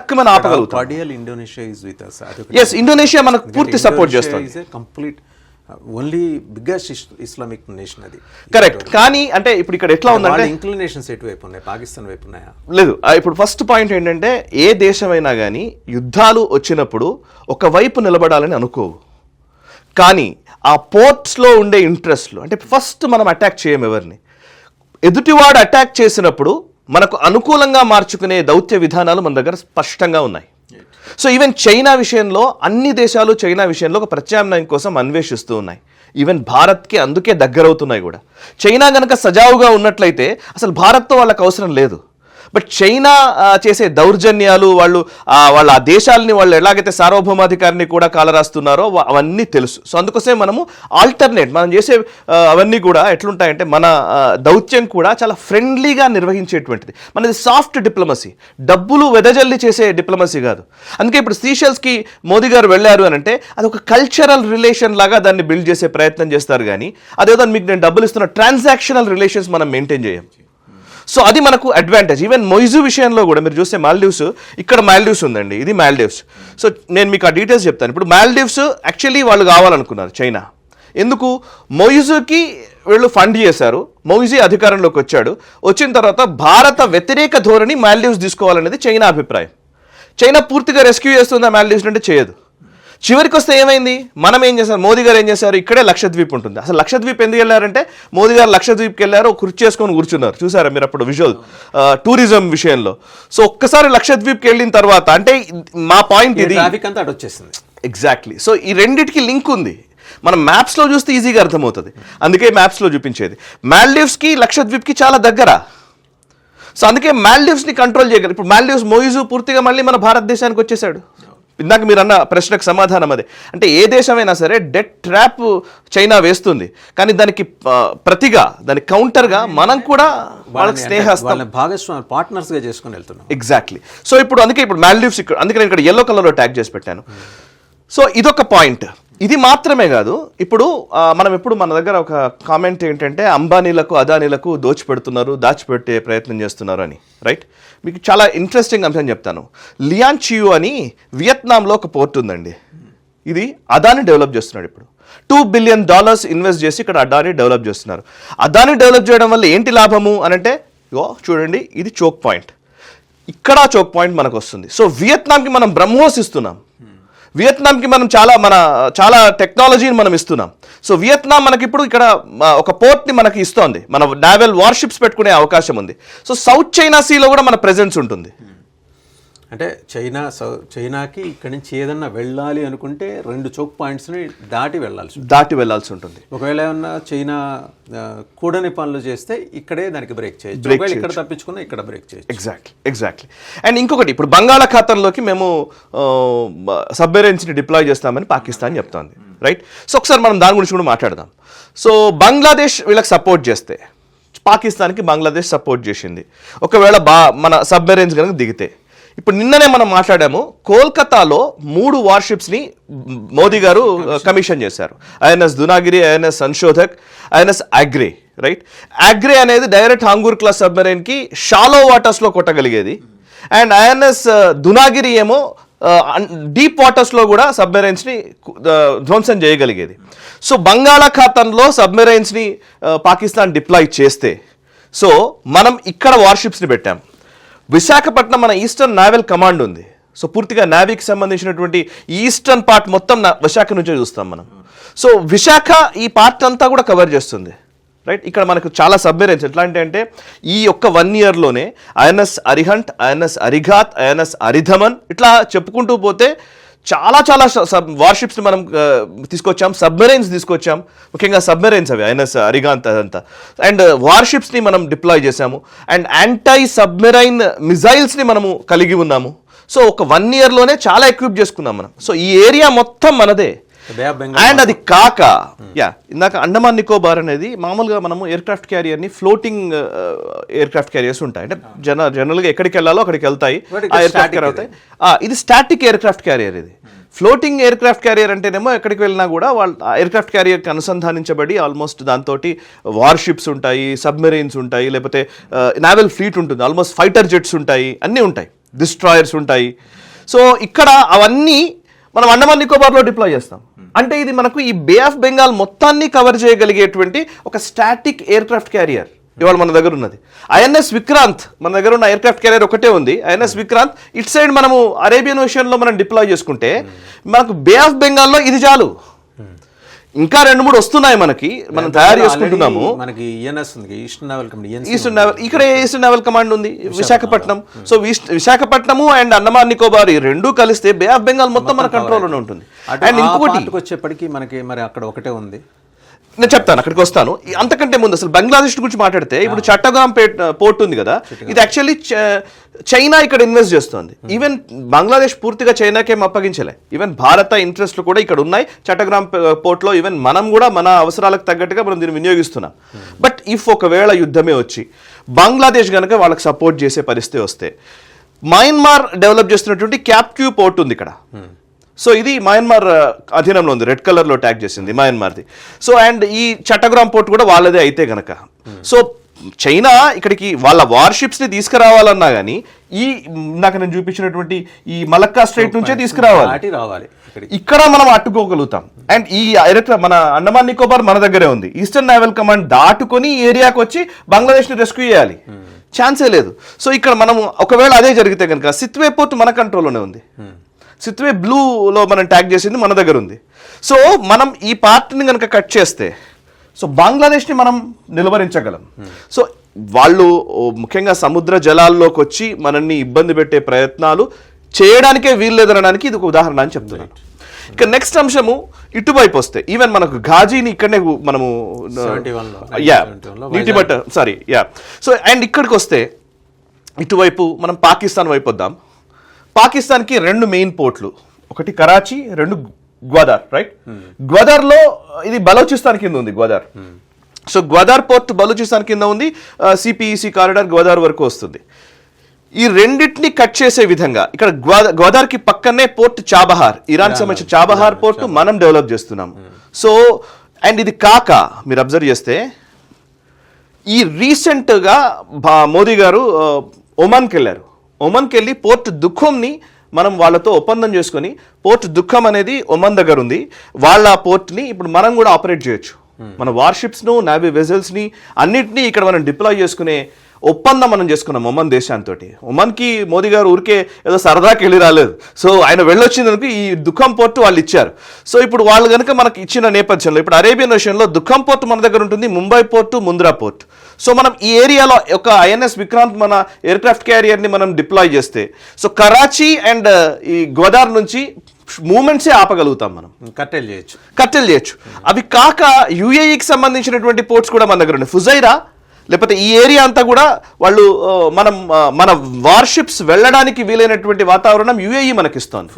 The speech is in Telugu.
టక్కుమని ఆపగలుగుతాం. ఎస్, ఇండోనేషియా మనకు పూర్తి సపోర్ట్ చేస్తుంది. Complete only biggest Islamic nation అది. కరెక్ట్. కానీ అంటే ఇప్పుడు ఇక్కడ ఎట్లా ఉందంటే ఇంక్లినేషన్స్ ఎటువైపు ఉన్నాయి, పాకిస్తాన్ వైపు ఉన్నాయా? లేదు. ఇప్పుడు ఫస్ట్ పాయింట్ ఏంటంటే ఏ దేశమైనా కానీ యుద్ధాలు వచ్చినప్పుడు ఒకవైపు నిలబడాలని అనుకోవు. కానీ ఆ పోర్ట్స్లో ఉండే ఇంట్రెస్ట్లు అంటే ఫస్ట్ మనం అటాక్ చేయం ఎవరిని. ఎదుటివాడు అటాక్ చేసినప్పుడు మనకు అనుకూలంగా మార్చుకునే దౌత్య విధానాలు మన దగ్గర స్పష్టంగా ఉన్నాయి. సో ఈవెన్ చైనా విషయంలో అన్ని దేశాలు చైనా విషయంలో ఒక ప్రత్యామ్నాయం కోసం అన్వేషిస్తూ ఉన్నాయి. ఈవెన్ భారత్కి అందుకే దగ్గరవుతున్నాయి కూడా. చైనా కనుక సజావుగా ఉన్నట్లయితే అసలు భారత్తో వాళ్ళకి అవసరం లేదు. బట్ చైనా చేసే దౌర్జన్యాలు, వాళ్ళ ఆ దేశాలని వాళ్ళు ఎలాగైతే సార్వభౌమాధికారిని కూడా కాలరాస్తున్నారో అవన్నీ తెలుసు. సో అందుకోసమే మనము ఆల్టర్నేట్ మనం చేసే అవన్నీ కూడా ఎట్లుంటాయంటే మన దౌత్యం కూడా చాలా ఫ్రెండ్లీగా నిర్వహించేటువంటిది. మనది సాఫ్ట్ డిప్లొమసీ, డబ్బులు వెదజల్లి చేసే డిప్లొమసీ కాదు. అందుకే ఇప్పుడు సీషెల్స్కి మోదీ గారు వెళ్ళారు అని అంటే అది ఒక కల్చరల్ రిలేషన్ లాగా దాన్ని బిల్డ్ చేసే ప్రయత్నం చేస్తారు. కానీ అదేదో మీకు నేను డబ్బులు ఇస్తున్న ట్రాన్సాక్షనల్ రిలేషన్స్ మనం మెయింటైన్ చేయం. సో అది మనకు అడ్వాంటేజ్. ఈవెన్ మొయిజు విషయంలో కూడా మీరు చూస్తే మాల్దీవ్స్, ఇక్కడ మాల్దీవ్స్ ఉందండి, ఇది మాల్దీవ్స్. సో నేను మీకు ఆ డీటెయిల్స్ చెప్తాను. ఇప్పుడు మాల్దీవ్స్ యాక్చువల్లీ వాళ్ళు కావాలనుకున్నారు చైనా. ఎందుకు? మొయిజుకి వీళ్ళు ఫండ్ చేశారు. మొయిజీ అధికారంలోకి వచ్చాడు. వచ్చిన తర్వాత భారత వ్యతిరేక ధోరణి మాల్దీవ్స్ తీసుకోవాలనేది చైనా అభిప్రాయం. చైనా పూర్తిగా రెస్క్యూ చేస్తుందా మాల్దీవ్స్ అంటే? చేయదు. చివరికి వస్తే ఏమైంది? మనం ఏం చేశారు? మోదీ గారు ఏం చేశారు? ఇక్కడే లక్షద్వీప్ ఉంటుంది. అసలు లక్షద్వీప్ ఎందుకు వెళ్ళారంటే మోదీ గారు లక్షద్వీప్కి వెళ్ళారు, కుర్చీ చేసుకొని కూర్చున్నారు. చూసారా మీరు అప్పుడు విజువల్ టూరిజం విషయంలో? సో ఒక్కసారి లక్షద్వీప్కి వెళ్ళిన తర్వాత అంటే మా పాయింట్ ఇది వచ్చేసింది. ఎగ్జాక్ట్లీ. సో ఈ రెండింటికి లింక్ ఉంది. మనం మ్యాప్స్లో చూస్తే ఈజీగా అర్థమవుతుంది. అందుకే మ్యాప్స్లో చూపించేది. మాల్దీవ్స్కి లక్షద్వీప్కి చాలా దగ్గర. సో అందుకే మాల్దీవ్స్ని కంట్రోల్ చేయగలరు. ఇప్పుడు మాల్దీవ్స్ మొయిజు పూర్తిగా మళ్ళీ మన భారతదేశానికి వచ్చేసాడు. ఇందాక మీరు అన్న ప్రశ్నకు సమాధానం అదే. అంటే ఏ దేశమైనా సరే డెట్ ట్రాప్ చైనా వేస్తుంది, కానీ దానికి ప్రతిగా దానికి కౌంటర్గా మనం కూడా వాళ్ళకి స్నేహం భాగస్వామి పార్ట్నర్స్గా చేసుకుని వెళ్తున్నాం. ఎగ్జాక్ట్లీ. సో ఇప్పుడు అందుకే ఇప్పుడు మాల్దీవ్స్ అందుకే నేను ఇక్కడ ఎల్లో కలర్లో ట్యాగ్ చేసి పెట్టాను. సో ఇదొక పాయింట్. ఇది మాత్రమే కాదు, ఇప్పుడు మనం ఎప్పుడు మన దగ్గర ఒక కామెంట్ ఏంటంటే అంబానీలకు అదానీలకు దాచిపెట్టే ప్రయత్నం చేస్తున్నారు అని, రైట్? మీకు చాలా ఇంట్రెస్టింగ్ అంశం చెప్తాను. లియాన్ చియూ అని వియత్నాంలో ఒక పోర్ట్ ఉందండి. ఇది అదాని డెవలప్ చేస్తున్నాడు. ఇప్పుడు $2 బిలియన్ ఇన్వెస్ట్ చేసి ఇక్కడ అదాని డెవలప్ చేస్తున్నారు. అదాని డెవలప్ చేయడం వల్ల ఏంటి లాభము అని అంటే, చూడండి ఇది చోక్ పాయింట్, ఇక్కడ చోక్ పాయింట్ మనకు వస్తుంది. సో వియత్నాంకి మనం బ్రహ్మోస్ ఇస్తున్నాం, వియత్నాంకి మనం చాలా టెక్నాలజీని మనం ఇస్తున్నాం. సో వియత్నాం మనకి ఇప్పుడు ఇక్కడ ఒక పోర్ట్ని మనకి ఇస్తోంది, మన నావల్ వార్షిప్స్ పెట్టుకునే అవకాశం ఉంది. సో సౌత్ చైనా సీలో కూడా మన ప్రెజెన్స్ ఉంటుంది. అంటే చైనాకి ఇక్కడి నుంచి ఏదన్నా వెళ్ళాలి అనుకుంటే 2 చోక్ పాయింట్స్ని దాటి వెళ్ళాల్సి ఉంటుంది. ఒకవేళ ఏమన్నా చైనా కూడని పనులు చేస్తే ఇక్కడే దానికి బ్రేక్ చేయొచ్చు, ఇక్కడ తప్పించుకున్నా ఇక్కడ బ్రేక్ చేయొచ్చు. ఎగ్జాక్ట్లీ. అండ్ ఇంకొకటి, ఇప్పుడు బంగాళాఖాతంలోకి మేము సబ్మెరైన్స్ని డిప్లాయ్ చేస్తామని పాకిస్తాన్ చెప్తోంది, రైట్? సో ఒకసారి మనం దాని గురించి కూడా మాట్లాడదాం. సో బంగ్లాదేశ్ వీళ్ళకి సపోర్ట్ చేస్తే, పాకిస్తాన్కి బంగ్లాదేశ్ సపోర్ట్ చేసింది, ఒకవేళ మన సబ్మెరైన్స్ కనుక దిగితే, ఇప్పుడు నిన్ననే మనం మాట్లాడాము, కోల్కతాలో 3 వార్షిప్స్ని మోదీ గారు కమిషన్ చేశారు. INS Dunagiri, INS Sanshodhak, INS Agray, right? Agray అనేది డైరెక్ట్ హాంగూర్ క్లాస్ సబ్మెరైన్కి షాలో వాటర్స్లో కొట్టగలిగేది, అండ్ ఐఎన్ఎస్ దునాగిరి ఏమో డీప్ వాటర్స్లో కూడా సబ్మెరైన్స్ని ధ్వంసం చేయగలిగేది. సో బంగాళాఖాతంలో సబ్మెరైన్స్ని పాకిస్తాన్ డిప్లాయ్ చేస్తే, సో మనం ఇక్కడ వార్షిప్స్ని పెట్టాం. విశాఖపట్నం మన ఈస్టర్న్ నావల్ కమాండ్ ఉంది. సో పూర్తిగా నావీకి సంబంధించినటువంటి ఈస్టర్న్ పార్ట్ మొత్తం విశాఖ నుంచే చూస్తాం మనం. సో విశాఖ ఈ పార్ట్ అంతా కూడా కవర్ చేస్తుంది, రైట్? ఇక్కడ మనకు చాలా సబ్మెరైన్స్ ఎట్లాంటి అంటే ఈ ఒక్క 1 ఇయర్లోనే INS Arihant, INS Arighat, INS Aridhaman, ఇట్లా చెప్పుకుంటూ పోతే చాలా వార్షిప్స్ని మనం తీసుకొచ్చాం, సబ్మెరైన్స్ తీసుకొచ్చాం. ముఖ్యంగా సబ్మెరైన్స్ అవి ఐఎన్ఎస్ అరిగాంత్ అదంతా, అండ్ వార్షిప్స్ని మనం డిప్లాయ్ చేశాము, అండ్ యాంటీ సబ్మెరైన్ మిజైల్స్ని మనము కలిగి ఉన్నాము. సో ఒక 1 ఇయర్లోనే చాలా ఎక్విప్ చేసుకున్నాం మనం. సో ఈ ఏరియా మొత్తం మనదే. అండ్ అది కాక ఇందాక అండమాన్ నికోబార్ అనేది మామూలుగా మనము ఎయిర్క్రాఫ్ట్ క్యారియర్ని ఫ్లోటింగ్ ఎయిర్క్రాఫ్ట్ క్యారియర్స్ ఉంటాయి, అంటే జనరల్గా ఎక్కడికి వెళ్ళాలో అక్కడికి వెళ్తాయి, ఆ ఎయిర్క్రాఫ్ట్ క్యారియర్ అవుతాయి. ఇది స్టాటిక్ ఎయిర్క్రాఫ్ట్ క్యారియర్. ఇది ఫ్లోటింగ్ ఎయిర్క్రాఫ్ట్ క్యారియర్ అంటేనేమో ఎక్కడికి వెళ్ళినా కూడా వాళ్ళు ఎయిర్క్రాఫ్ట్ క్యారియర్కి అనుసంధానించబడి ఆల్మోస్ట్ దాంతో వార్షిప్స్ ఉంటాయి, సబ్మెరైన్స్ ఉంటాయి, లేకపోతే నావల్ ఫ్లీట్ ఉంటుంది, ఆల్మోస్ట్ ఫైటర్ జెట్స్ ఉంటాయి, అన్నీ ఉంటాయి, డిస్ట్రాయర్స్ ఉంటాయి. సో ఇక్కడ అవన్నీ మనం అండమాన్ నికోబార్లో డిప్లాయ్ చేస్తాం. అంటే ఇది మనకు ఈ బే ఆఫ్ బెంగాల్ మొత్తాన్ని కవర్ చేయగలిగేటువంటి ఒక స్టాటిక్ ఎయిర్ క్రాఫ్ట్ క్యారియర్ ఇవాళ మన దగ్గర ఉన్నది. ఐఎన్ఎస్ విక్రాంత్ మన దగ్గర ఉన్న ఎయిర్ క్రాఫ్ట్ క్యారియర్ ఒకటే ఉంది, ఐఎన్ఎస్ విక్రాంత్. ఇట్ సైడ్ మనము అరేబియన్ ఓషియన్లో మనం డిప్లాయ్ చేసుకుంటే మనకు బే ఆఫ్ బెంగాల్లో ఇది చాలు. ఇంకా 2-3 వస్తున్నాయి మనకి, మనం తయారు చేసుకుంటున్నాము. మనకి ఈఎన్ఎస్ ఉంది, eastern naval command. Eastern naval ఇక్కడ ఈస్టర్న్ నావల్ కమాండ్ ఉంది విశాఖపట్నం. సో విశాఖపట్నము అండ్ అండమాన్ నికోబార్ ఈ రెండు కలిస్తే బే ఆఫ్ బెంగాల్ మొత్తం మన కంట్రోల్లోనే ఉంటుంది. అండ్ ఇంకొకటి వచ్చేప్పటికి మనకి మరి అక్కడ ఒకటే ఉంది, నేను చెప్తాను, అక్కడికి వస్తాను. అంతకంటే ముందు అసలు బంగ్లాదేశ్ గురించి మాట్లాడితే ఇప్పుడు చట్టగాం పోర్ట్ ఉంది కదా, ఇది యాక్చువల్లీ చైనా ఇక్కడ ఇన్వెస్ట్ చేస్తుంది. ఈవెన్ బంగ్లాదేశ్ పూర్తిగా చైనాకేం అప్పగించలే. ఈవెన్ భారత ఇంట్రెస్ట్లు కూడా ఇక్కడ ఉన్నాయి చట్టగ్రామ్ పోర్ట్లో. ఈవెన్ మనం కూడా మన అవసరాలకు తగ్గట్టుగా మనం దీన్ని వినియోగిస్తున్నాం. బట్ ఇఫ్ ఒకవేళ యుద్ధమే వచ్చి బంగ్లాదేశ్ కనుక వాళ్ళకి సపోర్ట్ చేసే పరిస్థితి వస్తే, మయన్మార్ డెవలప్ చేస్తున్నటువంటి క్యాప్క్యూ పోర్ట్ ఉంది ఇక్కడ. సో ఇది మయన్మార్ అధీనంలో ఉంది, రెడ్ కలర్లో ట్యాగ్ చేసింది మయన్మార్ది. సో అండ్ ఈ చట్టగ్రామ్ పోర్ట్ కూడా వాళ్ళదే అయితే గనక, సో చైనా ఇక్కడికి వాళ్ళ వార్షిప్స్ని తీసుకురావాలన్నా కానీ ఈ నాకు నేను చూపించినటువంటి ఈ మలక్కా స్ట్రైట్ నుంచే తీసుకురావాలి. ఇక్కడ మనం అట్టుకోగలుగుతాం. అండ్ ఈ మన అండమాన్ నికోబార్ మన దగ్గరే ఉంది. ఈస్టర్న్ నావల్ కమాండ్ దాటుకొని ఈ ఏరియాకి వచ్చి బంగ్లాదేశ్ని రెస్క్యూ చేయాలి, ఛాన్సే లేదు. సో ఇక్కడ మనం ఒకవేళ అదే జరిగితే కనుక సిత్వే పోర్ట్ మన కంట్రోల్లోనే ఉంది. సిత్వే బ్లూలో మనం ట్యాగ్ చేసింది మన దగ్గర ఉంది. సో మనం ఈ పార్ట్ని కనుక కట్ చేస్తే సో బంగ్లాదేశ్ని మనం నిలువరించగలం. సో వాళ్ళు ముఖ్యంగా సముద్ర జలాల్లోకి వచ్చి మనల్ని ఇబ్బంది పెట్టే ప్రయత్నాలు చేయడానికే వీల్లేదనడానికి ఇది ఒక ఉదాహరణ అని చెప్తున్నాను. ఇక నెక్స్ట్ అంశము ఇటువైపు వస్తే, ఈవెన్ మనకు ఘాజీని ఇక్కడనే మనము సో అండ్ ఇక్కడికి వస్తే ఇటువైపు మనం పాకిస్తాన్ వైపు వద్దాం. పాకిస్తాన్కి 2 మెయిన్ పోర్ట్లు, ఒకటి కరాచీ, 2 గ్వాదార్. రైట్, గ్వాదార్లో ఇది బలోచిస్తాన్ కింద ఉంది గ్వాదార్. సో గ్వాదార్ పోర్ట్ బలూచిస్తాన్ కింద ఉంది. సిపిఈసి కారిడార్ గ్వాదార్ వరకు వస్తుంది. ఈ రెండింటిని కట్ చేసే విధంగా ఇక్కడ గ్వాదార్కి పక్కనే పోర్ట్ చాబహార్, ఇరాన్ సంబంధించిన చాబహార్ పోర్ట్ మనం డెవలప్ చేస్తున్నాం. సో అండ్ ఇది కాక మీరు అబ్జర్వ్ చేస్తే ఈ రీసెంట్గా మోదీ గారు ఒమాన్కి వెళ్ళారు. ఒమన్కి వెళ్ళి పోర్ట్ దుఃఖంని మనం వాళ్ళతో ఒప్పందం చేసుకొని, పోర్ట్ దుఃఖం అనేది ఒమన్ దగ్గర ఉంది, వాళ్ళ పోర్ట్ని ఇప్పుడు మనం కూడా ఆపరేట్ చేయొచ్చు. మన వార్షిప్స్ను, నావీ వెజల్స్ని అన్నింటినీ ఇక్కడ మనం డిప్లాయ్ చేసుకునే ఒప్పందం మనం చేసుకున్నాం ఒమన్ దేశాంతో. ఒమన్కి మోదీ గారు ఊరికే ఏదో సరదాకి వెళ్ళి రాలేదు. సో ఆయన వెళ్ళొచ్చిందనుకు ఈ దుఃఖం పోర్టు వాళ్ళు ఇచ్చారు. సో ఇప్పుడు వాళ్ళు కనుక మనకి ఇచ్చిన నేపథ్యంలో ఇప్పుడు అరేబియన్ ఓషన్లో దుఃఖం పోర్టు మన దగ్గర ఉంటుంది, Mumbai port, Mundra port. So మనం ఈ ఏరియాలో ఒక ఐఎన్ఎస్ విక్రాంత్ మన ఎయిర్ క్రాఫ్ట్ క్యారియర్ని మనం డిప్లాయ్ చేస్తే సో కరాచీ అండ్ ఈ గ్వాదార్ నుంచి మూమెంట్సే ఆపగలుగుతాం, మనం కట్టెలు చేయొచ్చు. అవి కాక యుఏఈకి సంబంధించినటువంటి పోర్ట్స్ కూడా మన దగ్గర ఉన్నాయి. ఫుజైరా లేకపోతే ఈ ఏరియా అంతా కూడా వాళ్ళు మన వార్షిప్స్ వెళ్ళడానికి వీలైనటువంటి వాతావరణం యుఏఈ మనకిస్తోంది.